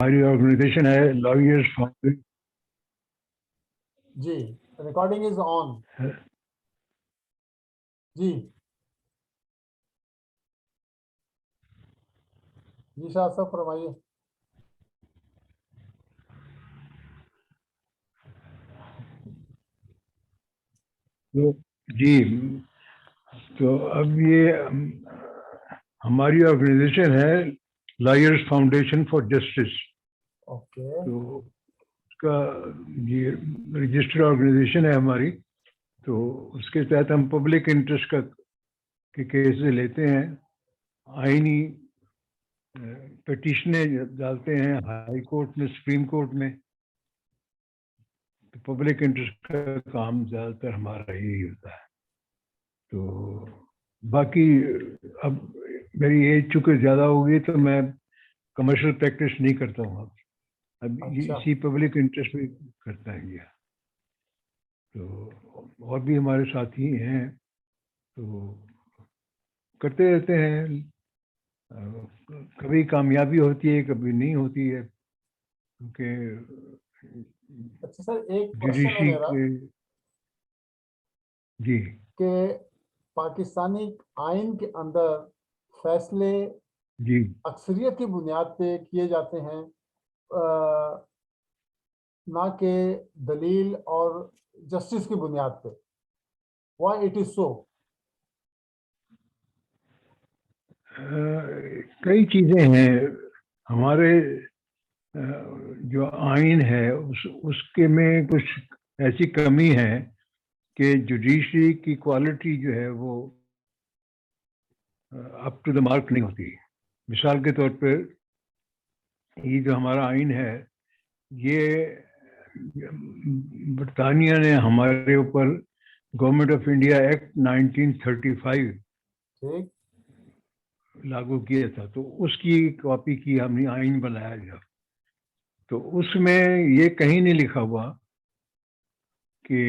हमारी ऑर्गेनाइजेशन है lawyers foundation. जी, रिकॉर्डिंग इज ऑन। जी जी शाह साहब फरमाइए। तो जी, तो अब ये हमारी ऑर्गेनाइजेशन है lawyers foundation for justice. Okay. तो उसका ये रजिस्टर्ड ऑर्गेनाइजेशन है हमारी। तो उसके तहत हम पब्लिक इंटरेस्ट के केसेस लेते हैं, आईनी पिटीशनें डालते हैं हाई कोर्ट में, सुप्रीम कोर्ट में। तो पब्लिक इंटरेस्ट का काम ज़्यादातर हमारा यही होता है। तो बाकी अब मेरी एज चूँकि ज़्यादा हो गई तो मैं कमर्शियल प्रैक्टिस नहीं करता हूँ अब ये अच्छा। इसी पब्लिक इंटरेस्ट में करता है ये। तो और भी हमारे साथी हैं तो करते रहते हैं। कभी कामयाबी होती है, कभी नहीं होती है, क्योंकि अच्छा सर, एक क्वेश्चन है जुडिशरी मेरा के। जी कि पाकिस्तानी आइन के अंदर फैसले जी। अक्सरियत की बुनियाद पे किए जाते हैं, ना कि दलील और जस्टिस की बुनियाद पे। Why it is so? कई चीज़ें हैं हमारे जो आइन है उसके में कुछ ऐसी कमी है कि जुडिशरी की क्वालिटी जो है वो अप टू द मार्क नहीं होती। मिसाल के तौर पर ये जो हमारा आइन है ये बरतानिया ने हमारे ऊपर गवर्नमेंट ऑफ इंडिया एक्ट 1935 ठीक। लागू किया था, तो उसकी कॉपी की हमने आइन बनाया गया। तो उसमें ये कहीं नहीं लिखा हुआ कि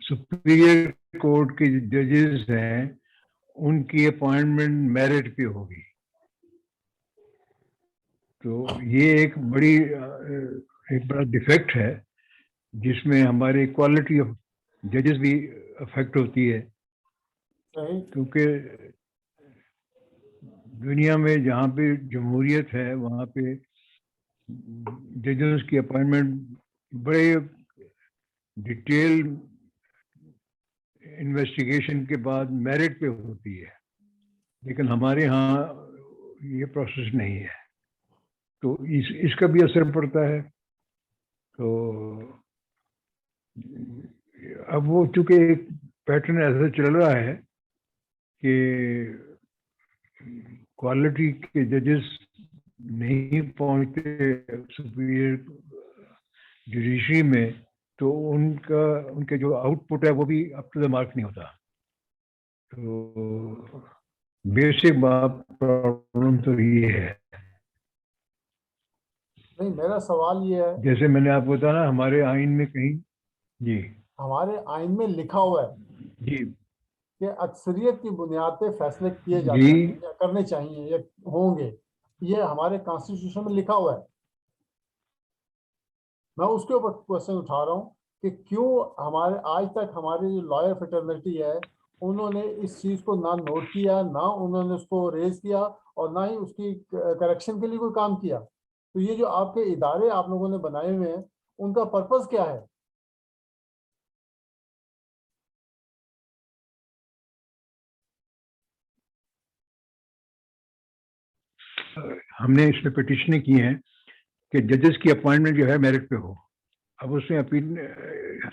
सुप्रीरियर कोर्ट के जजेस हैं उनकी अपॉइंटमेंट मेरिट पे होगी। तो ये एक बड़ा डिफेक्ट है जिसमें हमारी क्वालिटी ऑफ जजेस भी अफेक्ट होती है। सही। क्योंकि दुनिया में जहाँ पे जमहूरियत है वहाँ पे जजेस की अपॉइंटमेंट बड़े डिटेल इन्वेस्टिगेशन के बाद मेरिट पे होती है, लेकिन हमारे यहाँ ये प्रोसेस नहीं है। तो इसका भी असर पड़ता है। तो अब वो चूंकि एक पैटर्न ऐसा चल रहा है कि क्वालिटी के जजेस नहीं पहुंचते सुपीरियर जुडिशरी में, तो उनके जो आउटपुट है वो भी अप टू द मार्क नहीं होता। तो बेसिक बात प्रॉब्लम तो ये है। नहीं, मेरा सवाल ये है, जैसे मैंने आपको बताया ना, हमारे आइन में कहीं। जी हमारे आइन में लिखा हुआ है जी कि अक्सरियत की बुनियाद पे फैसले किए जी। जाते हैं या करने चाहिए या होंगे। ये हमारे कॉन्स्टिट्यूशन में लिखा हुआ है। मैं उसके ऊपर क्वेश्चन उठा रहा हूँ कि क्यों हमारे आज तक हमारी जो लॉयर फ्रेटर्निटी है उन्होंने इस चीज को ना नोट किया, ना उन्होंने उसको रेज किया, और ना ही उसकी करेक्शन के लिए कोई काम किया। तो ये जो आपके इदारे आप लोगों ने बनाए हुए हैं, उनका पर्पस क्या है? हमने इसमें पिटिशनें की हैं कि जजेस की अपॉइंटमेंट जो है मेरिट पे हो। अब उसमें अपील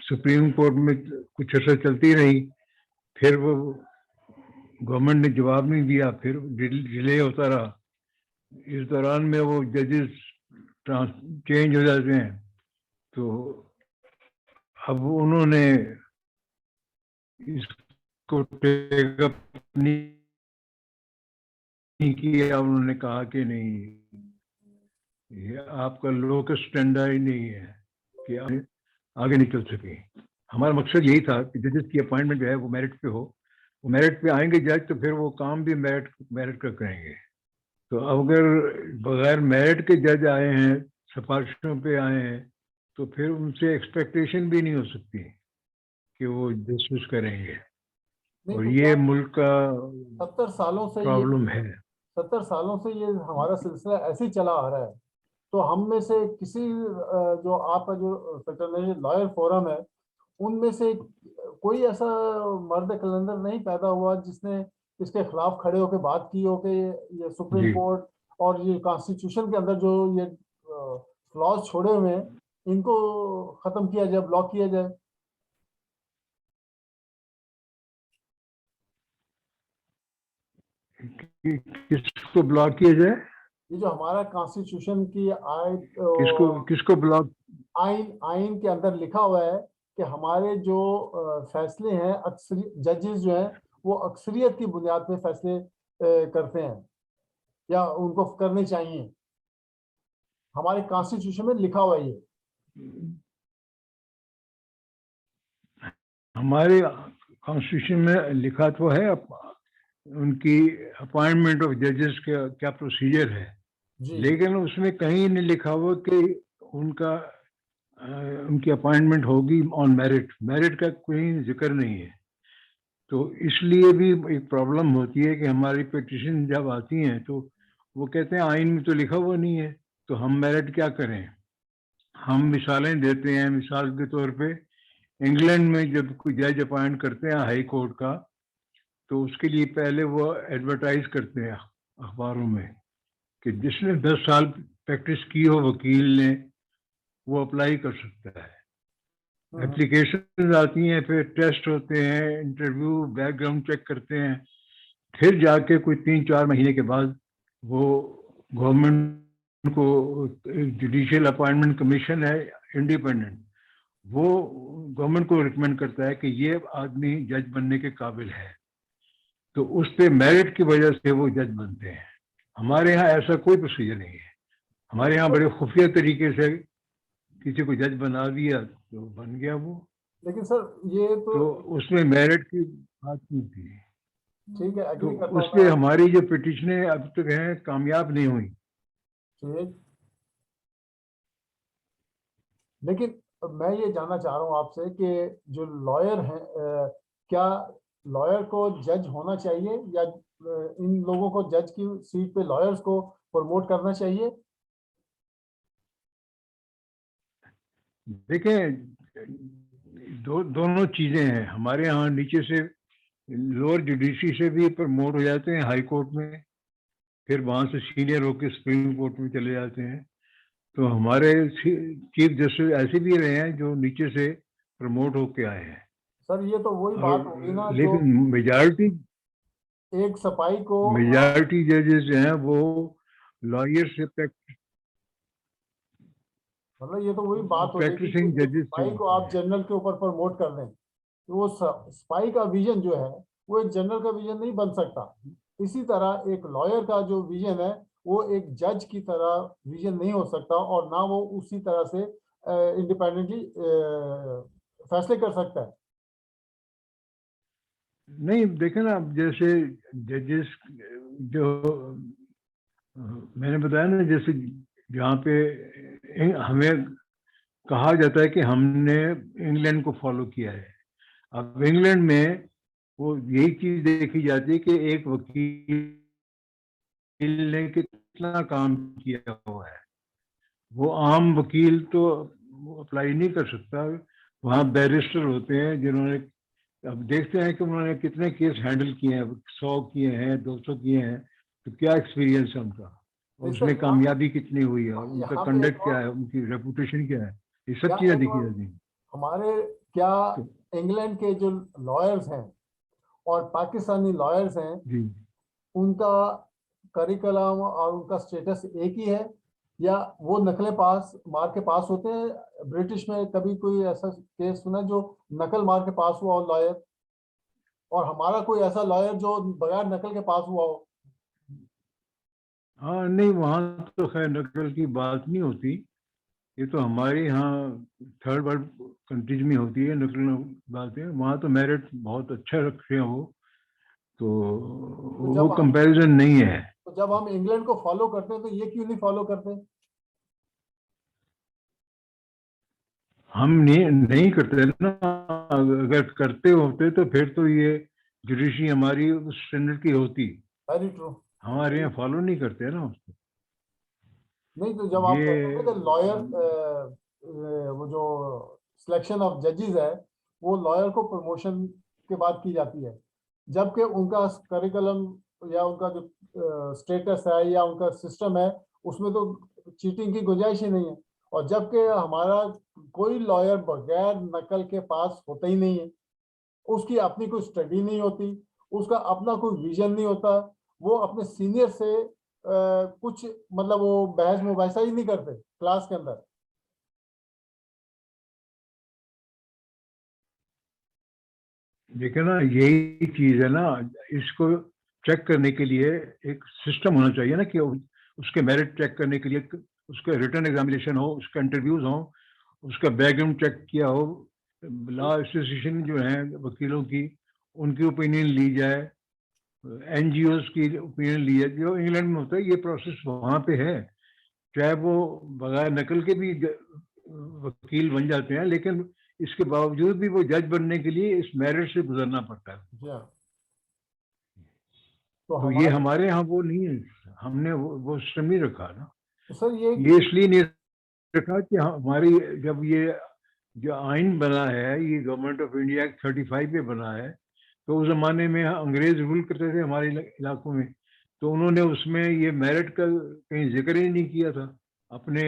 सुप्रीम कोर्ट में कुछ अर्सा चलती रही, फिर वो गवर्नमेंट ने जवाब नहीं दिया, फिर डिले होता रहा। इस दौरान में वो जजेस चेंज हो जाते हैं। तो अब उन्होंने इसको टेक अप नहीं किया। उन्होंने कहा कि नहीं, ये आपका लोकल स्टैंडर्ड ही नहीं है कि आगे नहीं चल सके। हमारा मकसद यही था कि जजेस की अपॉइंटमेंट जो है वो मेरिट पे हो। वो मेरिट पे आएंगे जज तो फिर वो काम भी मेरिट मेरिट का करेंगे। तो अगर बगैर मेरिट के जज आए हैं, सिफारिशों पे आए हैं, तो फिर उनसे एक्सपेक्टेशन भी नहीं हो सकती कि वो जस्टिस करेंगे। नहीं और तो ये क्या मुल्क का 70 सालों से ये प्रॉब्लम है। 70 सालों से ये हमारा सिलसिला ऐसे ही चला आ रहा है। तो हम में से किसी जो आपका जो फ्रेटर्निटी लॉयर फोरम है, उनमें से कोई ऐसा मर्द कलंदर नहीं पैदा हुआ जिसने इसके खिलाफ खड़े होकर बात की हो कि ये सुप्रीम जी, कोर्ट और ये कॉन्स्टिट्यूशन के अंदर जो ये फ्लॉज छोड़े हुए हैं, इनको खत्म किया जाए, ब्लॉक किया जाए। किसको ब्लॉक किया जाए? ये जो हमारा कॉन्स्टिट्यूशन की किसको किसको ब्लॉक? आइन आइन के अंदर लिखा हुआ है कि हमारे जो फैसले हैं, अक्सर जजेस जो हैं वो अक्सरियत की बुनियाद पे फैसले करते हैं या उनको करने चाहिए। हमारे कॉन्स्टिट्यूशन में लिखा हुआ है ये। हमारे कॉन्स्टिट्यूशन में लिखा तो है उनकी अपॉइंटमेंट ऑफ जजेस का क्या प्रोसीजर है, जी। लेकिन उसमें कहीं नहीं लिखा हुआ कि उनका उनकी अपॉइंटमेंट होगी ऑन मेरिट। मेरिट का कोई जिक्र नहीं है। तो इसलिए भी एक प्रॉब्लम होती है कि हमारी पिटिशन जब आती हैं तो वो कहते हैं आइन में तो लिखा हुआ नहीं है, तो हम मेरिट क्या करें। हम मिसालें देते हैं, मिसाल के तौर पे इंग्लैंड में जब कोई जज अपॉइंट करते हैं हाई कोर्ट का, तो उसके लिए पहले वो एडवर्टाइज करते हैं अखबारों में कि जिसने 10 साल प्रैक्टिस की हो वकील ने, वो अप्लाई कर सकता है। हम्म। एप्लीकेशन आती हैं, फिर टेस्ट होते हैं, इंटरव्यू, बैकग्राउंड चेक करते हैं, फिर जाके कोई 3-4 महीने के बाद वो गवर्नमेंट को, जुडिशियल अपॉइंटमेंट कमीशन है इंडिपेंडेंट, वो गवर्नमेंट को रिकमेंड करता है कि ये आदमी जज बनने के काबिल है, तो उस पे मेरिट की वजह से वो जज बनते हैं। हमारे यहाँ ऐसा कोई प्रोसीजर नहीं है। हमारे यहाँ बड़े खुफिया तरीके से किसी को जज बना दिया तो बन गया वो। लेकिन सर ये तो तो उसमें मेरिट की बात नहीं थी। ठीक है, तो एग्री करता हूँ मैं उसमें आप। हमारी जो पिटिशनें अब तक हैं कामयाब नहीं हुई। ठीक। लेकिन मैं ये जानना चाह रहा हूँ आपसे कि जो लॉयर हैं, क्या लॉयर को जज होना चाहिए या इन लोगों को जज की सीट पे लॉयर्स को प्रमोट करना चाहिए? देखें, दोनों चीजें हैं। हमारे यहाँ नीचे से लोअर जुडिशरी से भी प्रमोट हो जाते हैं हाई कोर्ट में, फिर वहां से सीनियर होकर सुप्रीम कोर्ट में चले जाते हैं। तो हमारे चीफ जस्टिस ऐसे भी रहे हैं जो नीचे से प्रमोट होके आए हैं। सर ये तो वही और बात होगी ना जो लेकिन मेजॉरिटी एक सफाई को मेजॉरिटी जजेस जो हैं वो लॉयर से मतलब ये तो वही बात हो जाएगी कि प्रैक्टिसिंग एक जजेस से सिपाही को होते आप हैं। जनरल के ऊपर प्रमोट कर दें, तो वो सिपाही का विजन जो है वो एक जनरल का विजन नहीं बन सकता। इसी तरह एक लॉयर का जो विजन है वो एक जज की तरह विजन नहीं हो सकता, और ना वो उसी तरह से इंडिपेंडेंटली फैसले कर सकता है। नहीं, देखे ना, अब जैसे जजेस जो मैंने बताया ना, जैसे जहाँ पे हमें कहा जाता है कि हमने इंग्लैंड को फॉलो किया है। अब इंग्लैंड में वो यही चीज देखी जाती है कि एक वकील ने कितना काम किया हुआ है। वो आम वकील तो अप्लाई नहीं कर सकता। वहाँ बैरिस्टर होते हैं जिन्होंने, अब देखते हैं कि उन्होंने कितने केस हैंडल किए हैं, 100 किए हैं, 200 किए हैं, तो क्या एक्सपीरियंस है उनका, और नहीं सर, उसमें कामयाबी कितनी हुई है, और उनका यहाँ पे एक कंडक्ट क्या और है, उनकी रेपुटेशन क्या है, ये सब यहाँ चीजें एक देखी और जाती हैं। हमारे क्या तो इंग्लैंड के जो लॉयर्स हैं और पाकिस्तानी लॉयर्स हैं, जी, उनका करिकुलम और उनका स्टेटस एक ही है, या वो नकलें पास मार के पास होते हैं? ब्रिटिश में कभी कोई ऐसा केस सुना जो नकल मार के पास हुआ हो लॉयर, और हमारा कोई ऐसा लॉयर जो बगैर नकल के पास हुआ हो? हाँ, नहीं, वहाँ तो खैर नकल की बात नहीं होती। ये तो हमारे यहाँ थर्ड वर्ल्ड कंट्रीज में होती है नकल बातें। वहाँ तो मेरिट बहुत अच्छा रखते हैं वो, तो तो वो जब कंपैरिजन नहीं है। तो जब हम इंग्लैंड को फॉलो करते हैं तो ये क्यों नहीं फॉलो करते? हम नहीं करते ना। अगर करते होते तो फिर तो ये जुडिशरी हमारी उस स्टैंडर्ड की होती। Very true. हमारे यहाँ फॉलो नहीं करते ना उसको। नहीं तो जब आप कहते हैं ये कि लॉयर वो जो सिलेक्शन ऑफ जजेस है वो लॉयर को प्रमोशन के बाद की जाती है, जबकि उनका करिकुलम या उनका जो स्टेटस है या उनका सिस्टम है उसमें तो चीटिंग की गुंजाइश ही नहीं है। और जबकि हमारा कोई लॉयर बगैर नकल के पास होता ही नहीं है, उसकी अपनी कोई स्टडी नहीं होती, उसका अपना कोई विजन नहीं होता, वो अपने सीनियर से कुछ मतलब वो बहस मुबाहिसा ही नहीं करते क्लास के अंदर। देखिए ना, यही चीज है ना, इसको चेक करने के लिए एक सिस्टम होना चाहिए ना, कि उसके मेरिट चेक करने के लिए उसके रिटर्न एग्जामिनेशन हो, उसका इंटरव्यूज हो, उसका बैकग्राउंड चेक किया हो, लॉ एसोसिएशन जो है वकीलों की, उनकी ओपिनियन ली जाए, एनजीओ की ओपिनियन ली जाए। जो इंग्लैंड में होता है ये प्रोसेस वहां पे है। चाहे वो बगैर नकल के भी वकील बन जाते हैं, लेकिन इसके बावजूद भी वो जज बनने के लिए इस मेरिट से गुजरना पड़ता है। जी हाँ। तो तो ये हमारे हमारे यहाँ वो नहीं है। हमने वो सिस्टम नहीं रखा ना। तो सर ये ये इसलिए नहीं रखा कि हमारी, जब ये जो आइन बना है, ये गवर्नमेंट ऑफ इंडिया एक्ट 35 पे बना है, तो उस जमाने में अंग्रेज रूल करते थे हमारे इलाकों में। तो उन्होंने उसमें ये मेरिट का कहीं जिक्र ही नहीं किया था अपने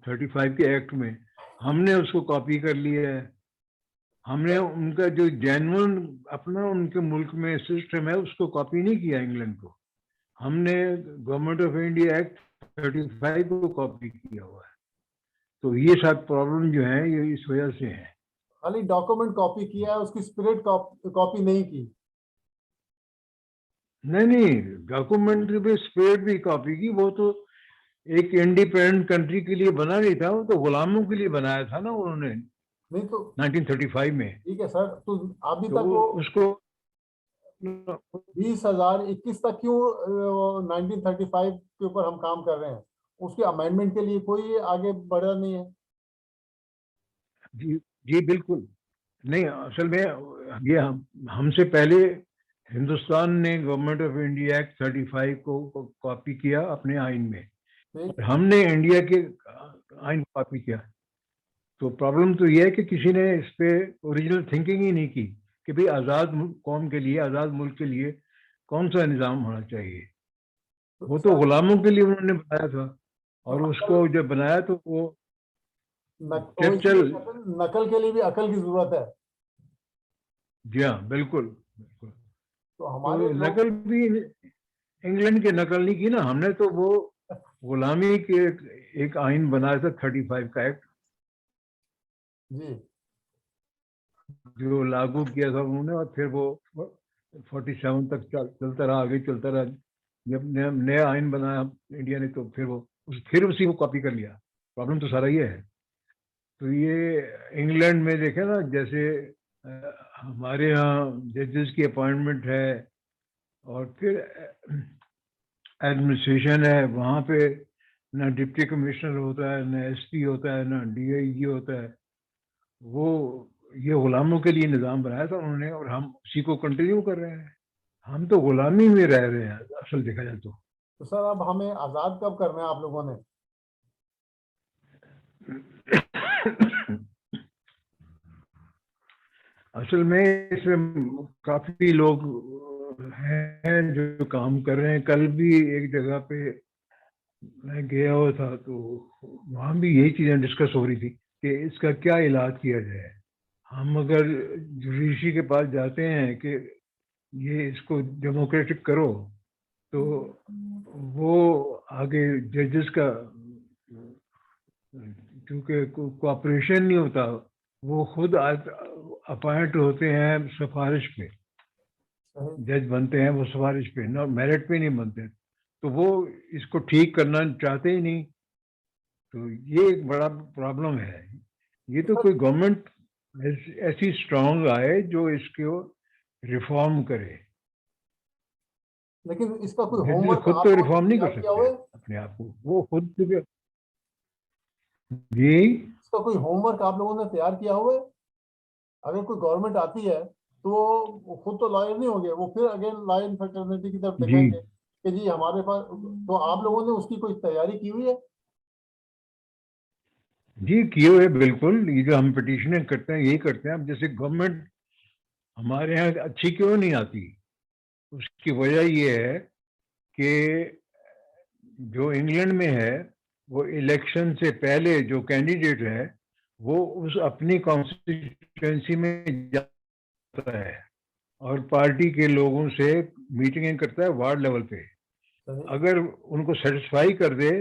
35 के एक्ट में। हमने उसको कॉपी कर लिया है। हमने उनका जो जेन्युइन अपना उनके मुल्क में सिस्टम है उसको कॉपी नहीं किया इंग्लैंड को। हमने गवर्नमेंट ऑफ इंडिया एक्ट 35 को कॉपी किया हुआ है। तो ये सब प्रॉब्लम जो है ये इस वजह से है। खाली डॉक्यूमेंट कॉपी किया है, उसकी स्पिरिट कॉपी नहीं की। नहीं नहीं, डॉक्यूमेंट्री पे स्पेड भी कॉपी की। वो तो एक इंडिपेंडेंट कंट्री के लिए बना नहीं था, वो तो गुलामों के लिए बनाया था ना उन्होंने नहीं तो 1935 में। ठीक है सर, तो अभी तो तक वो उसको 2021 तक क्यों 1935 के ऊपर हम काम कर रहे हैं? उसके अमेंडमेंट के लिए कोई आगे बढ़ा नहीं है। जी जी बिल्कुल नहीं। असल में ये हमसे पहले हिंदुस्तान ने गवर्नमेंट ऑफ इंडिया एक्ट 35 को कॉपी किया अपने आइन में, ठीक। और हमने इंडिया के आइन को कॉपी किया। तो प्रॉब्लम तो ये है कि किसी ने इस पे ओरिजिनल थिंकिंग ही नहीं की कि भाई आज़ाद कौम के लिए, आज़ाद मुल्क के लिए कौन सा निज़ाम होना चाहिए। तो वो तो सर गुलामों के लिए उन्होंने बनाया था, तो और अकल उसको जब बनाया तो वो वो चर्चल। इसलिए कहते हैं, नकल के लिए भी अकल की जरूरत है। जी हाँ बिल्कुल बिल्कुल। तो तो हमारे लोग नकल भी इंग्लैंड की नकल नहीं की ना हमने, तो वो गुलामी के एक आइन बनाया था 35 का एक्ट, जी जो लागू किया था उन्होंने, और फिर वो 47 तक चलता रहा, आगे चलता रहा। जब नया आइन बनाया इंडिया ने, तो फिर वो फिर उसी को कॉपी कर लिया। प्रॉब्लम तो सारा ये है। तो ये इंग्लैंड में देखे ना, जैसे हमारे यहाँ जजेस की अपॉइंटमेंट है, और फिर एडमिनिस्ट्रेशन है वहाँ पे, ना डिप्टी कमिश्नर होता है, ना एसपी होता है, ना डीआईजी होता है। वो ये गुलामों के लिए निज़ाम बनाया था उन्होंने, और हम उसी को कंटिन्यू कर रहे हैं। हम तो गुलामी में रह रहे हैं असल देखा जाए तो। तो सर अब हमें आजाद कब करना है आप लोगों ने? असल में इसमें काफी लोग हैं जो काम कर रहे हैं। कल भी एक जगह पे मैं गया हुआ था, तो वहां भी यही चीजें डिस्कस हो रही थी कि इसका क्या इलाज किया जाए। हम अगर जुडिशरी के पास जाते हैं कि ये इसको डेमोक्रेटिक करो, तो वो आगे जजेस का क्योंकि कोऑपरेशन नहीं होता, वो खुद अपॉइंट होते हैं सिफारिश पे, सही। जज बनते हैं वो सिफारिश पे, ना मेरिट पे नहीं बनते। तो वो इसको ठीक करना चाहते ही नहीं। तो ये एक बड़ा प्रॉब्लम है। ये तो तो सर कोई गवर्नमेंट ऐसी स्ट्रांग आए जो इसको रिफॉर्म करे। लेकिन इसका कोई जजेस होमवर्क खुद आप तो लोगों रिफॉर्म ने नहीं तैयार कर किया सकते हुआ है? अपने आप को, वो खुद जी। इसका कोई होमवर्क आप लोगों ने तैयार किया हुआ है? अगर कोई गवर्नमेंट आती है तो वो खुद तो लॉयर नहीं होंगे, वो फिर अगेन लॉयर फ्रेटर्निटी की तरफ जी दिखाएंगे कि जी हमारे पास, तो आप लोगों ने उसकी कोई तैयारी की हुई है? जी किए हुए बिल्कुल, ये जो हम पिटिशनिंग करते हैं यही करते हैं। अब जैसे गवर्नमेंट हमारे यहाँ अच्छी क्यों नहीं आती, उसकी वजह ये है कि जो इंग्लैंड में है वो इलेक्शन से पहले जो कैंडिडेट है वो उस अपनी कॉन्स्टिट्यूएंसी में जाता है और पार्टी के लोगों से मीटिंगें करता है वार्ड लेवल पे। सही। अगर उनको सेटिस्फाई कर दे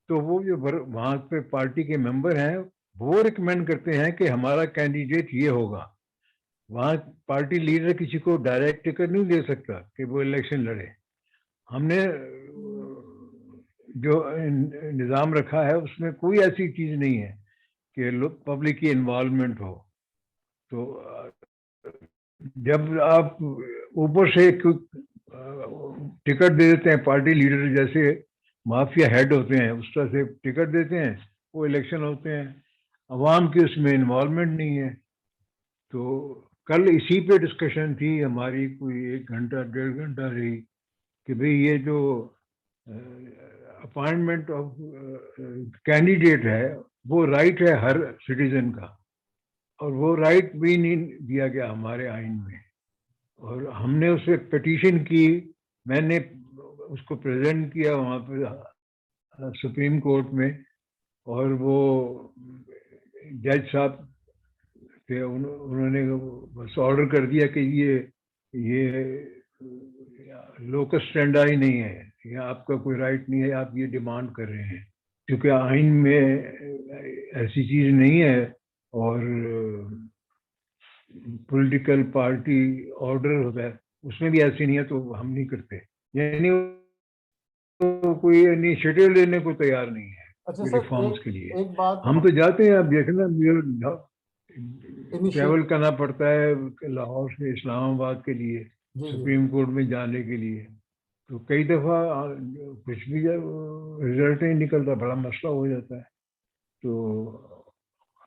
तो वो जो वहां पे पार्टी के मेंबर हैं वो रिकमेंड करते हैं कि हमारा कैंडिडेट ये होगा। वहां पार्टी लीडर किसी को डायरेक्ट टिकट नहीं दे सकता कि वो इलेक्शन लड़े। हमने जो निज़ाम रखा है उसमें कोई ऐसी चीज नहीं है कि पब्लिक की इन्वॉल्वमेंट हो। तो जब आप ऊपर से टिकट दे देते हैं, पार्टी लीडर जैसे माफिया हेड होते हैं उस तरह से टिकट देते हैं, वो इलेक्शन होते हैं, अवाम की उसमें इन्वॉल्वमेंट नहीं है। तो कल इसी पे डिस्कशन थी हमारी, कोई 1 घंटा 1.5 घंटा रही कि भाई ये जो अपॉइंटमेंट ऑफ कैंडिडेट है वो राइट है हर सिटीजन का, और वो राइट भी नहीं दिया गया हमारे आइन में। और हमने उसे पिटीशन की, मैंने उसको प्रेजेंट किया वहाँ पे सुप्रीम कोर्ट में, और वो जज साहब थे उन्होंने बस ऑर्डर कर दिया कि ये लोकस स्टैंडाई नहीं है, ये आपका कोई राइट नहीं है, आप ये डिमांड कर रहे हैं, क्योंकि आइन में ऐसी चीज नहीं है। और पॉलिटिकल पार्टी ऑर्डर होता है उसमें भी ऐसी नहीं है, तो हम नहीं करते। यानी वो कोई इनिशिएटिव लेने को तैयार नहीं है अच्छा कोई सर, रिफॉर्म्स के लिए। एक एक बात हम तो जाते हैं, अब देखना ट्रैवल इनिशिएट करना पड़ता है लाहौर से इस्लामाबाद के लिए जी जी। सुप्रीम कोर्ट में जाने के लिए। तो कई दफा कुछ भी रिजल्ट नहीं निकलता, बड़ा मसला हो जाता है। तो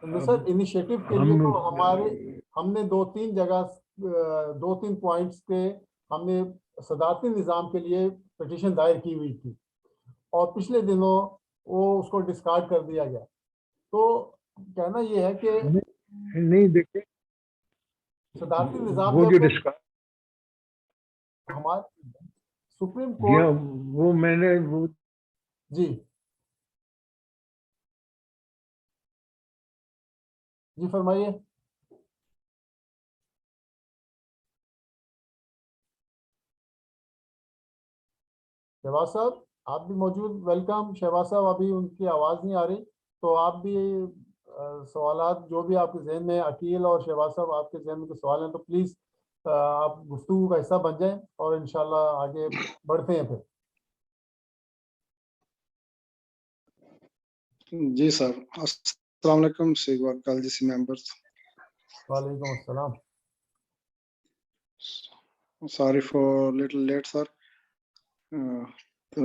तो अब सर इनिशिएटिव के लिए हम तो हमने 2-3 पॉइंट्स पे हमने सदारती निज़ाम के लिए पिटीशन दायर की हुई थी, और पिछले दिनों वो उसको डिस्कार्ड कर दिया गया। तो कहना ये है कि नहीं देखे सदारती निज़ाम वो में जो फिर डिस्कस हमारे सुप्रीम किया कोर्ट। वो मैंने वो जी जी फरमाइए। शहबाज साहब आप भी मौजूद, वेलकम। शहबाज साहब अभी उनकी आवाज़ नहीं आ रही, तो आप भी सवालात जो भी आपके जहन में, अकील और शहबाज साहब आपके जहन में कोई सवाल हैं तो प्लीज़ आप गुफ्तगू का हिस्सा बन जाएं और इंशाल्लाह आगे बढ़ते हैं फिर। जी सर, अस्सलाम वालेकुम जी मेंबर्स। वालेकुम अस्सलाम। Sorry for little late sir. तो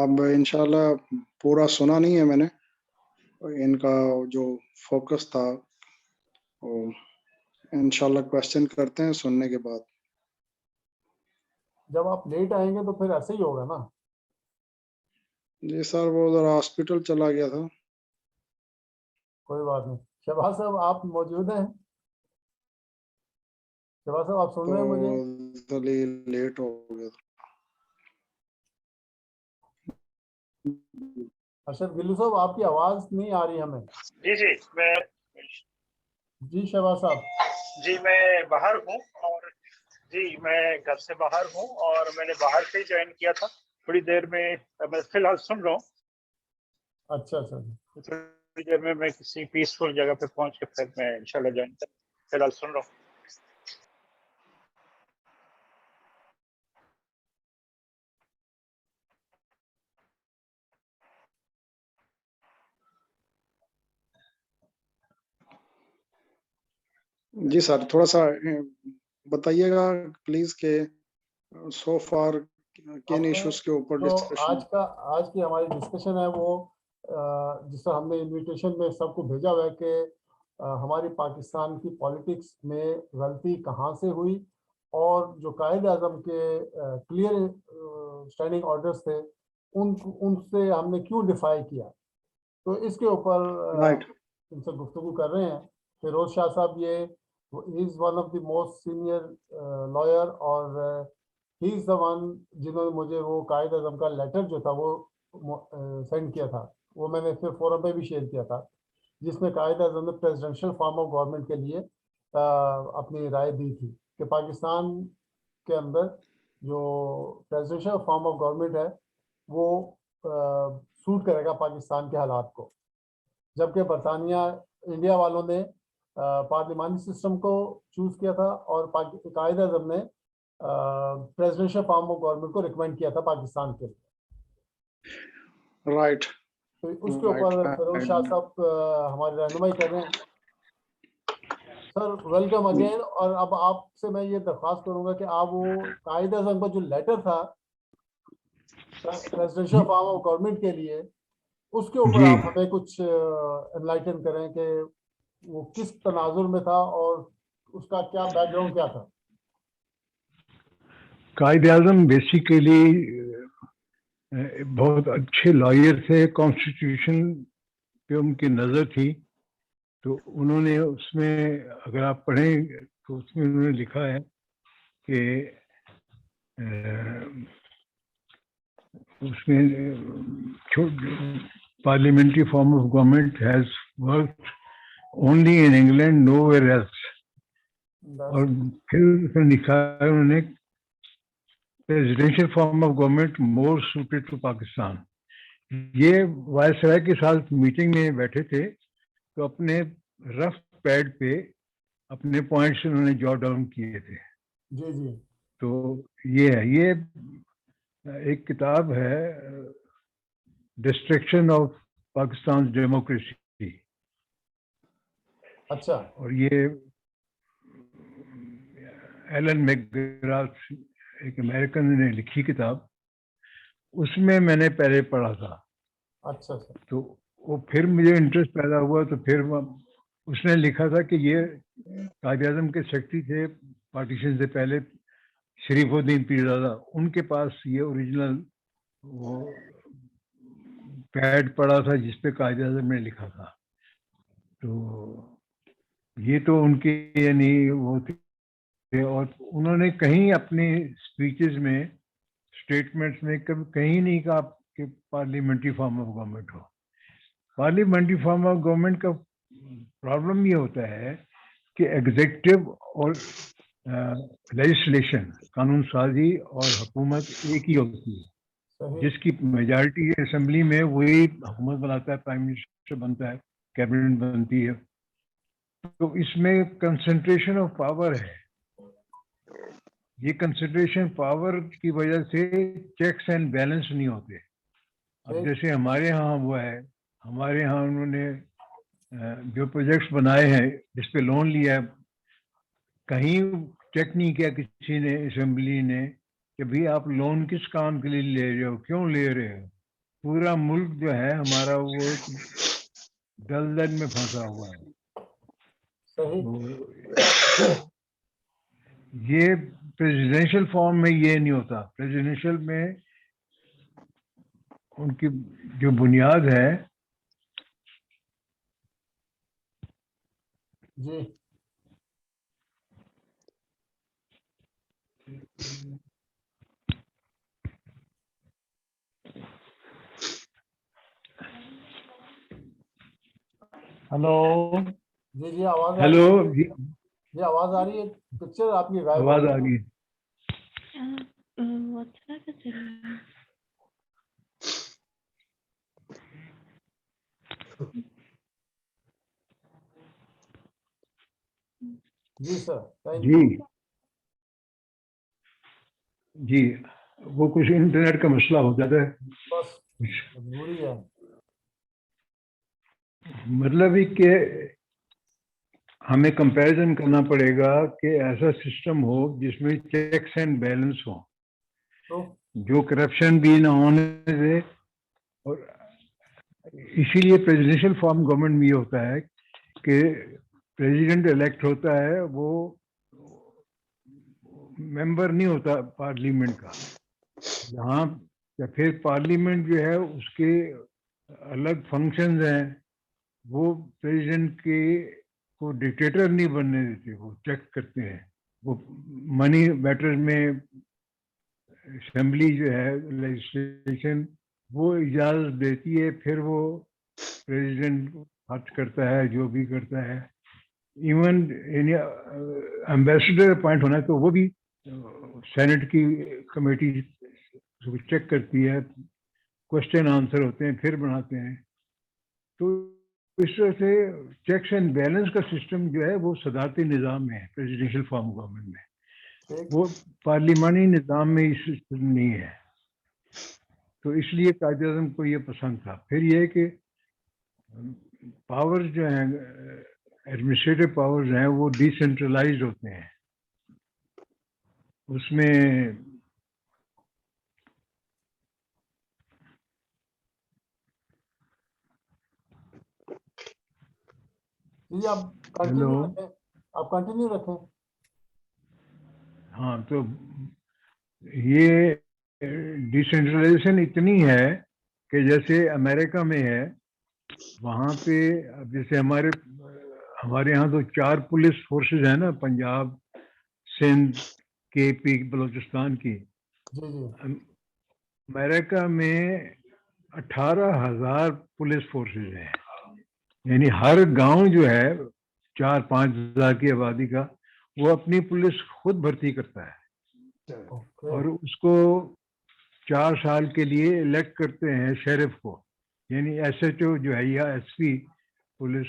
अब इंशाल्लाह पूरा सुना नहीं है मैंने, इनका जो फोकस था वो इंशाल्लाह क्वेश्चन करते हैं सुनने के बाद। जब आप लेट आएंगे तो फिर ऐसे ही होगा ना। जी सर, वो उधर हॉस्पिटल चला गया था। कोई बात नहीं। शहबाज साहब आप मौजूद हैं? शहबाज साहब आप सुन तो रहे हैं मुझे? इसलिए लेट हो गया था। अरशद गिल्लू साहब आपकी आवाज़ नहीं आ रही हमें। जी जी मैं जी शहबाज साहब। जी मैं बाहर हूँ, और जी मैं घर से बाहर हूँ, और मैंने बाहर से ही ज्वाइन किया था। थोड़ी देर में मैं फिलहाल सुन रहा हूँ। अच्छा अच्छा। थोड़ी देर में मैं किसी पीसफुल जगह पे पहुंच के फिर मैं इंशाल्लाह ज्वाइन कर, फिलहाल सुन रहा हूँ। जी सर, थोड़ा सा बताइएगा प्लीज के सो फार किन हमने इश्यूज के ऊपर तो डिस्कशन? आज की हमारी डिस्कशन है वो जिससे हमने इनविटेशन में सबको भेजा हुआ है कि हमारी पाकिस्तान की पॉलिटिक्स में गलती कहाँ से हुई और जो कायद आज़म के क्लियर स्टैंडिंग ऑर्डर्स थे उनसे हमने क्यों डिफाई किया। तो इसके ऊपर राइट। इनसे गुफ्तगू कर रहे हैं। फिरोज शाह साहब ये is one of the most senior lawyer और ही इज द वन जिन्होंने मुझे वो कायद आज़म का लेटर जो था वो सेंड किया था, वो मैंने फिर फोरम पे भी शेयर किया था, जिसमें कायद आज़म ने प्रेसिडेंशियल फॉर्म ऑफ गवर्नमेंट के लिए अपनी राय दी थी कि पाकिस्तान के अंदर जो प्रेसिडेंशियल फॉर्म ऑफ गवर्नमेंट है वो सूट करेगा पाकिस्तान के हालात को, जबकि बरतानिया इंडिया वालों ने पार्लिमानी सिस्टम को चूज किया था और कायद आज़म ने प्रेसिडेंशियल फॉर्म ऑफ गवर्नमेंट को रिकमेंड किया था पाकिस्तान के लिए। राइट। तो उसके ऊपर फिरोज शाह साहब हमारी रहनुमाई कर रहे हैं। Sir welcome again. और अब आपसे मैं ये दरख्वास्त करूंगा कि आप वो कायद आज़म का जो लेटर था प्रेसिडेंशियल फॉर्म ऑफ गवर्नमेंट के लिए, उसके ऊपर जी। आप हमें कुछ एनलाइटन करें कि वो किस तनाजुर में था और उसका क्या बैकग्राउंड क्या था। कायद आज़म बेसिकली बहुत अच्छे लॉयर थे, कॉन्स्टिट्यूशन पे उनकी नज़र थी, तो उन्होंने उसमें अगर आप पढ़ें तो उसमें उन्होंने लिखा है कि उसमें parliamentary form of government has worked only in England, nowhere else. और फिर उसमें लिखा है उन्होंने presidential form of government more suited to Pakistan. ये वायसराय के साथ मीटिंग में बैठे थे तो अपने रफ पैड पे अपने पॉइंट्स उन्होंने जॉट डाउन किए थे। जी जी। तो ये है, ये एक किताब है डिस्ट्रक्शन ऑफ पाकिस्तान डेमोक्रेसी। अच्छा। और ये एलन मैकग्राथ एक अमेरिकन ने लिखी किताब, उसमें मैंने पहले पढ़ा था। अच्छा सर। तो वो फिर मुझे इंटरेस्ट पैदा हुआ, तो फिर उसने लिखा था कि ये कायद आज़म के सेक्रेटरी थे पार्टीशन से पहले, शरीफुद्दीन पीरज़ादा, उनके पास ये ओरिजिनल वो पैड पड़ा था जिसपे कायद आज़म ने लिखा था। तो ये तो उनके यानी वो थे, और उन्होंने कहीं अपनी स्पीचेस में, स्टेटमेंट्स में कभी कहीं नहीं कहा कि पार्लियामेंट्री फॉर्म ऑफ गवर्नमेंट हो। पार्लियामेंट्री फॉर्म ऑफ गवर्नमेंट का प्रॉब्लम ये होता है कि एग्जीक्यूटिव और लेजिस्लेशन, कानून साजी और हुकूमत एक ही होती है। जिसकी मेजॉरिटी असेंबली में वही हुकूमत बनाता है, प्राइम मिनिस्टर बनता है, कैबिनेट बनती है। तो इसमें कंसंट्रेशन ऑफ पावर है। ये कंसंट्रेशन पावर की वजह से चेक्स एंड बैलेंस नहीं होते। अब जैसे हमारे यहाँ हुआ है, हमारे यहाँ उन्होंने जो प्रोजेक्ट्स बनाए हैं जिस पे लोन लिया है, कहीं चेक नहीं किया किसी ने असेंबली ने कि भाई आप लोन किस काम के लिए ले रहे हो, क्यों ले रहे हो। पूरा मुल्क जो है हमारा वो दलदल में फंसा हुआ है। ये प्रेसिडेंशियल फॉर्म में ये नहीं होता। प्रेसिडेंशियल में उनकी जो बुनियाद है जी हेलो जी जी आवाज हेलो जी, जी आवाज आ रही है। पिक्चर आपकी गायब आवाज आ रही है। जी सर थैंक जी यू। जी, वो कुछ इंटरनेट का मसला हो जाता है। बस मजबूरी है। मतलब ही कि हमें कंपैरिजन करना पड़ेगा कि ऐसा सिस्टम हो जिसमें चेक्स एंड बैलेंस हो। तो जो करप्शन भी ना होने दे। और इसीलिए प्रेसिडेंशियल फॉर्म गवर्नमेंट में ये होता है कि प्रेसिडेंट इलेक्ट होता है, वो मेंबर नहीं होता पार्लियामेंट का। यहाँ या फिर पार्लियामेंट जो है उसके अलग फंक्शंस हैं, वो प्रेसिडेंट के को डिक्टेटर नहीं बनने देते, वो चेक करते हैं। वो मनी मैटर्स में असेंबली जो है लेजिस्लेशन वो इजाजत देती है, फिर वो प्रेसिडेंट खर्च करता है जो भी करता है। इवन एम्बेसडर अपॉइंट होना है तो वो भी सेनेट की कमेटी चेक करती है, क्वेश्चन आंसर होते हैं, फिर बनाते हैं। तो इस तरह से चेक्स एंड बैलेंस का सिस्टम जो है वो सदारती निज़ाम में है प्रेसिडेंशियल फॉर्म गवर्नमेंट में, ठीक। वो पार्लिमानी निज़ाम में इस सिस्टम नहीं है। तो इसलिए कायदे आज़म को ये पसंद था। फिर ये है कि पावर्स जो हैं, एडमिनिस्ट्रेटिव पावर्स हैं, वो डिसेंट्रलाइज होते हैं। उसमें जी आप कंटिन्यू रखें, आप कंटिन्यू रखें। हाँ, तो ये डिसेंट्रलाइजेशन इतनी है कि जैसे अमेरिका में है, वहाँ पे अब जैसे हमारे यहाँ तो 4 पुलिस फोर्सेस है ना, पंजाब, सिंध, केपी, बलूचिस्तान की। जी जी। अमेरिका में 18,000 पुलिस फोर्सेस हैं, यानी हर गांव जो है 4-5 हजार की आबादी का, वो अपनी पुलिस खुद भर्ती करता है ओके। और उसको 4 साल के लिए इलेक्ट करते हैं शेरिफ को, यानी एसएचओ जो है या एसपी पुलिस,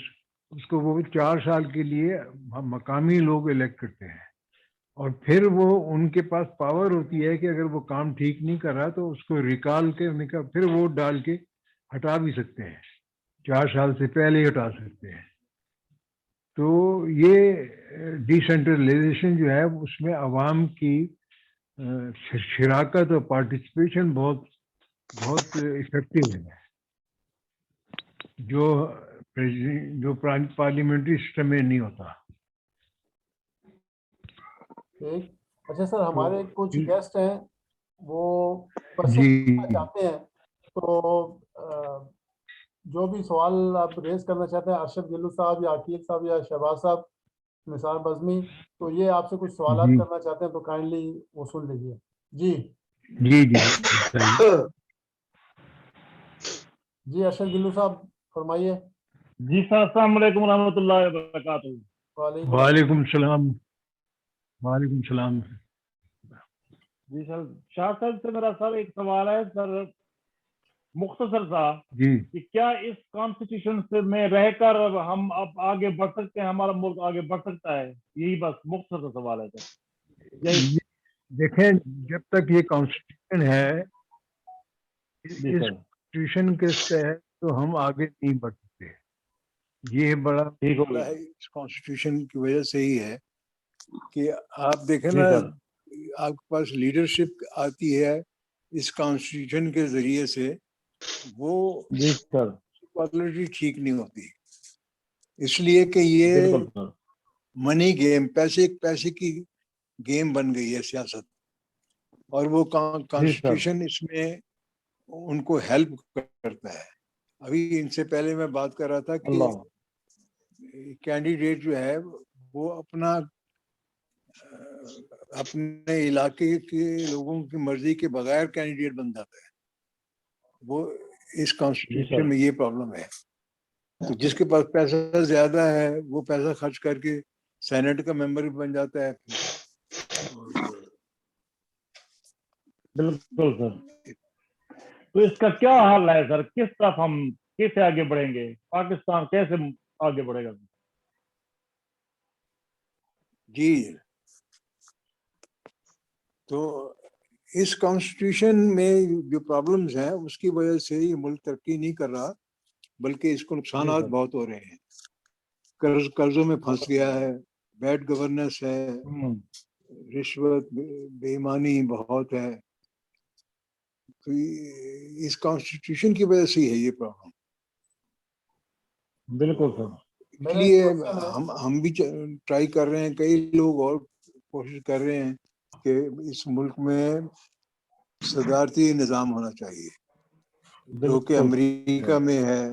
उसको वो 4 साल के लिए मकामी लोग इलेक्ट करते हैं। और फिर वो उनके पास पावर होती है कि अगर वो काम ठीक नहीं कर रहा तो उसको रिकॉल के फिर वोट डाल के हटा भी सकते हैं, 4 साल से पहले ही हटा सकते हैं। तो ये डिसेंट्रलाइजेशन जो है उसमें आवाम की शराकत और पार्टिसिपेशन बहुत बहुत इफेक्टिव है, जो पार्लियामेंट्री सिस्टम में नहीं होता। ठीक। अच्छा सर, तो हमारे कुछ गेस्ट हैं, वो जी क्वेश्चन करना चाहते हैं, तो जो भी सवाल आप रेज करना चाहते हैं, अरशद गिल्लू साहब या अकील साहब या शहबाज साहब, निसार बज़मी, तो ये आपसे कुछ सवाल जी करना चाहते हैं तो काइंडली वो सुन लीजिए। जी जी जी बताइए। जी अरशद गिल्लू साहब फरमाइए। जी सर, अस्सलाम वालेकुम रहमतुल्लाहि व बरकातहू। वालेकुम सलाम। वालेकुम सलाम। जी सर, शाह साहब से मेरा सर एक सवाल है सर, मुख्तसर सा, जी कि क्या इस कॉन्स्टिट्यूशन से में रहकर हम अब आगे बढ़ सकते हैं, हमारा मुल्क आगे बढ़ सकता है? यही बस मुख्तसर सा सवाल है सर। यही। देखें, जब तक ये कॉन्स्टिट्यूशन है, इस जी सर, कॉन्स्टिट्यूशन के तहत तो हम आगे नहीं बढ़ सकते। ये बड़ा ठीक हो मसला गया। है, इस कॉन्स्टिट्यूशन की वजह से ही है कि आप देखें जी ना, सर। आपके पास लीडरशिप आती है इस कॉन्स्टिट्यूशन के जरिए से, वो जी सर, क्वालिटी ठीक नहीं होती, इसलिए कि ये बिल्कुल सर। मनी गेम, पैसे की गेम बन गई है सियासत। और वो जी सर। कॉन्स्टिट्यूशन इसमें उनको हेल्प करता है। अभी इनसे पहले मैं बात कर रहा था कि अल्लाह। कैंडिडेट जो है वो अपने इलाके के लोगों की मर्जी के बगैर कैंडिडेट बन जाता है। वो इस जी कॉन्स्टिट्यूशन सर। में ये प्रॉब्लम है। तो जिसके पास पैसा ज्यादा है वो पैसा खर्च करके सेनेट का मेंबर भी बन जाता है। बिल्कुल सर। तो इसका क्या हल है सर? किस तरफ हम कैसे आगे बढ़ेंगे? पाकिस्तान कैसे आगे बढ़ेगा? जी, तो इस कॉन्स्टिट्यूशन में जो प्रॉब्लम्स हैं उसकी वजह से ये मुल्क तरक्की नहीं कर रहा, बल्कि इसको नुकसान जी सर। बहुत हो रहे हैं। कर्जों में फंस गया है, बैड गवर्नेंस है, हम्म। रिश्वत बेईमानी बहुत है। तो इस कॉन्स्टिट्यूशन की वजह से ही है ये प्रॉब्लम। बिल्कुल सर। मेरा इसलिए एक question है। हम भी ट्राई कर रहे हैं, कई लोग और कोशिश कर रहे हैं कि इस मुल्क में सदारती निज़ाम होना चाहिए, जो कि बिल्कुल अमेरिका में है,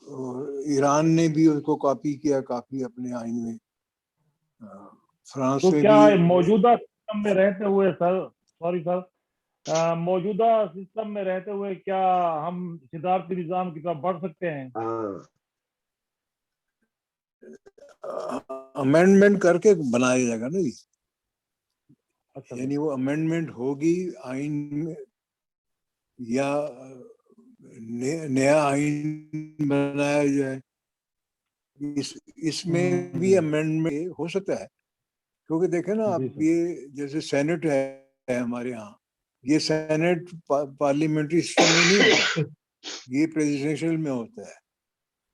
और ईरान ने भी उसको कॉपी किया काफी अपने आइन में, फ्रांस तो में क्या भी। मौजूदा सिस्टम में रहते हुए सर, सॉरी सर, मौजूदा सिस्टम में रहते हुए क्या हम सिद्धार्थी निजाम की तरफ बढ़ सकते हैं? अमेंडमेंट करके बनाया जाएगा ना, अच्छा यानी वो अमेंडमेंट होगी आइन में, या नया आइन बनाया जाए। इसमें भी अमेंडमेंट हो सकता है, क्योंकि देखें ना जी अब सर। ये जैसे सेनेट है हमारे यहाँ, ये सेनेट पार्लियामेंट्री सिस्टम में नहीं होता, ये प्रेसिडेंशियल में होता है।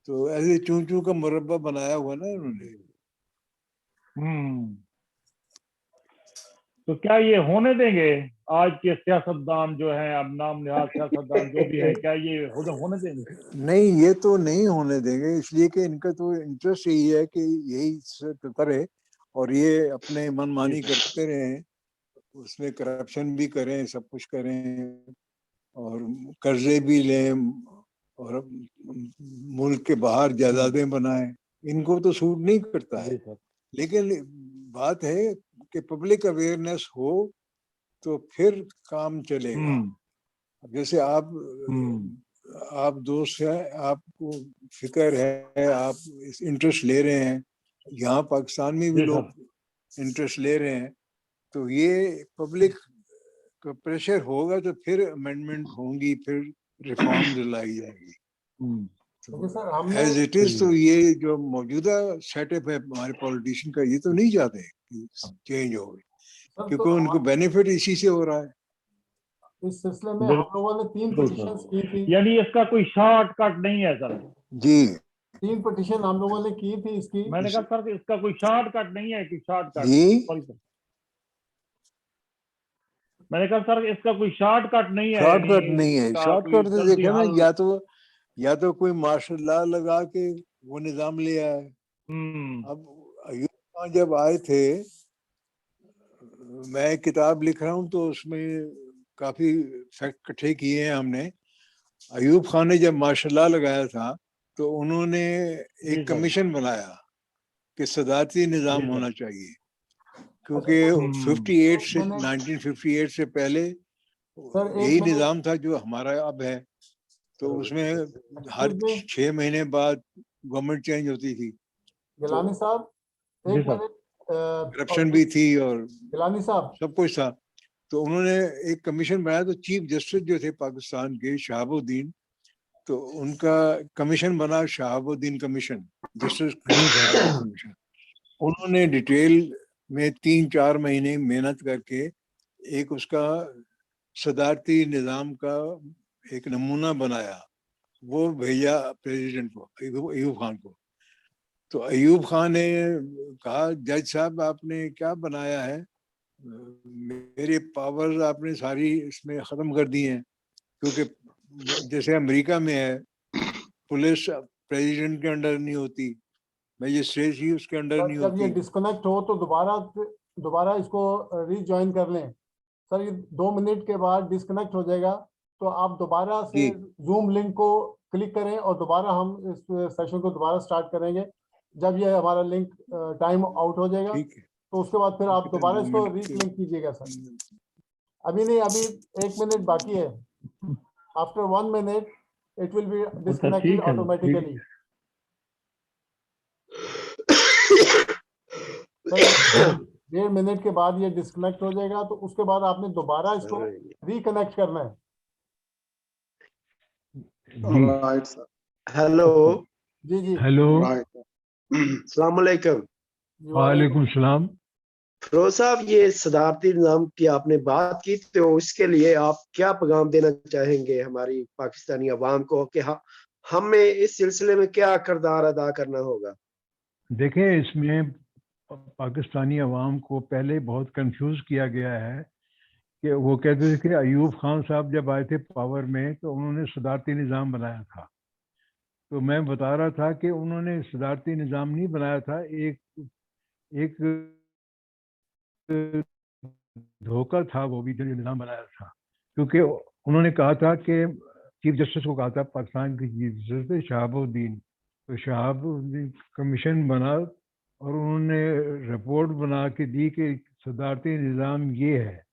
तो ऐसे चूं चूं का मुरब्बा बनाया हुआ ना उन्होंने। तो क्या ये होने देंगे आज के सियासतदान जो हैं, अब नाम निहाद सियासतदान जो भी हैं, क्या ये होने देंगे? नहीं, ये तो नहीं होने देंगे, इसलिए कि इनका तो इंटरेस्ट यही है कि यही सब करे और ये अपने मनमानी करते रहें, उसमें करप्शन भी करें, सब कुछ करें और कर्जे भी लें और मुल्क के बाहर जायदादें बनाएं। इनको तो सूट नहीं करता है। जी सर। लेकिन बात है कि पब्लिक अवेयरनेस हो तो फिर काम चलेगा। अब जैसे आप दोस्त हैं, आपको फिक्र है, आप इंटरेस्ट ले रहे हैं, यहाँ पाकिस्तान में भी जी लोग इंटरेस्ट ले रहे हैं, तो ये पब्लिक का प्रेशर होगा तो फिर अमेंडमेंट होंगी, फिर रिफॉर्म लाई जाएगी। देखिए सर, हमने एज इट इज तो ये जो मौजूदा सेटअप है हमारे पॉलिटिशियन का, ये तो नहीं चाहते कि चेंज हो, सर क्योंकि तो उनको बेनिफिट इसी से हो रहा है। इस सिलसिले में हम लोगों ने 3 पिटीशंस की थी। यानी इसका कोई शॉर्टकट नहीं है सर? जी 3 पिटीशन हम लोगों ने की थी इसकी। मैंने कहा सर इसका कोई शॉर्टकट नहीं है कि शॉर्टकट? जी सॉरी सर, मैंने कहा सर इसका कोई शॉर्टकट नहीं है, शॉर्टकट यानी नहीं है। इसका कोई शॉर्टकट तो जल्दी देखे ना, हल। या तो कोई मार्शल लॉ लगा के वो निजाम ले आए। अब अयूब खान जब आए थे, मैं किताब लिख रहा हूँ तो उसमें काफी फैक्ट इकट्ठे किए हैं हमने। अयूब खान ने जब मार्शल लॉ लगाया था तो उन्होंने एक कमीशन बनाया कि सदारती निजाम होना चाहिए, क्योंकि 58 से 1958 से पहले सर यही निजाम था जो हमारा अब है। तो उसमें हर 6 महीने बाद गवर्नमेंट चेंज होती थी। गिलानी साहब एक मिनट, करप्शन भी थी और गिलानी साहब सब कुछ था। तो उन्होंने एक कमीशन बनाया, तो चीफ जस्टिस जो थे पाकिस्तान के शहाबुद्दीन, तो उनका कमीशन बना शहाबुद्दीन कमीशन, जस्टिस कमीशन। उन्होंने डिटेल में 3-4 महीने मेहनत करके एक उसका सदारती निज़ाम का एक नमूना बनाया, वो भेजा प्रेसिडेंट को, अयूब खान को। तो अयूब खान ने कहा, जज साहब आपने क्या बनाया है, मेरे पावर्स आपने सारी इसमें ख़त्म कर दी हैं, क्योंकि जैसे अमेरिका में है, पुलिस प्रेसिडेंट के अंडर नहीं होती, मैजिस्ट्रेट ही उसके अंडर नहीं जब ये होती। डिस्कनेक्ट हो तो दोबारा इसको रीजॉइन कर लें। सर ये 2 मिनट के बाद डिस्कनेक्ट हो जाएगा, तो आप दोबारा से जी जूम लिंक को क्लिक करें और दोबारा हम इस सेशन को दोबारा स्टार्ट करेंगे। जब ये हमारा लिंक टाइम आउट हो जाएगा ठीक है, तो उसके बाद फिर आप तो दोबारा 2 इसको मिनट के रीलिंक कीजिएगा सर। अभी नहीं, अभी 1 मिनट बाकी है। After 1 minute it will be disconnected automatically. 1.5 minute के बाद ये डिस्कनेक्ट हो जाएगा, तो उसके बाद आपने दोबारा इसको रिकनेक्ट करना है। Right sir. हेलो, जी जी हेलो, राइट। अस्सलाम वालेकुम। वालेकुम सलाम। फिरोज साहब, ये सदारती निज़ाम की आपने बात की, तो इसके लिए आप क्या पैगाम देना चाहेंगे हमारी पाकिस्तानी अवाम को कि हमें इस सिलसिले में क्या किरदार अदा करना होगा? देखें, इसमें पाकिस्तानी अवाम को पहले बहुत कंफ्यूज किया गया है कि वो कहते थे कि अयूब खान साहब जब आए थे पावर में तो उन्होंने सदारती निज़ाम बनाया था। तो मैं बता रहा था कि उन्होंने सदारती निज़ाम नहीं बनाया था, एक धोखा था वो भी जो निज़ाम बनाया था, क्योंकि उन्होंने कहा था कि चीफ जस्टिस को कहा था पाकिस्तान के चीफ जस्टिस शहाबुद्दीन, तो शहाबुद्दीन कमीशन बना और उन्होंने रिपोर्ट बना के दी कि सदारती निज़ाम ये है,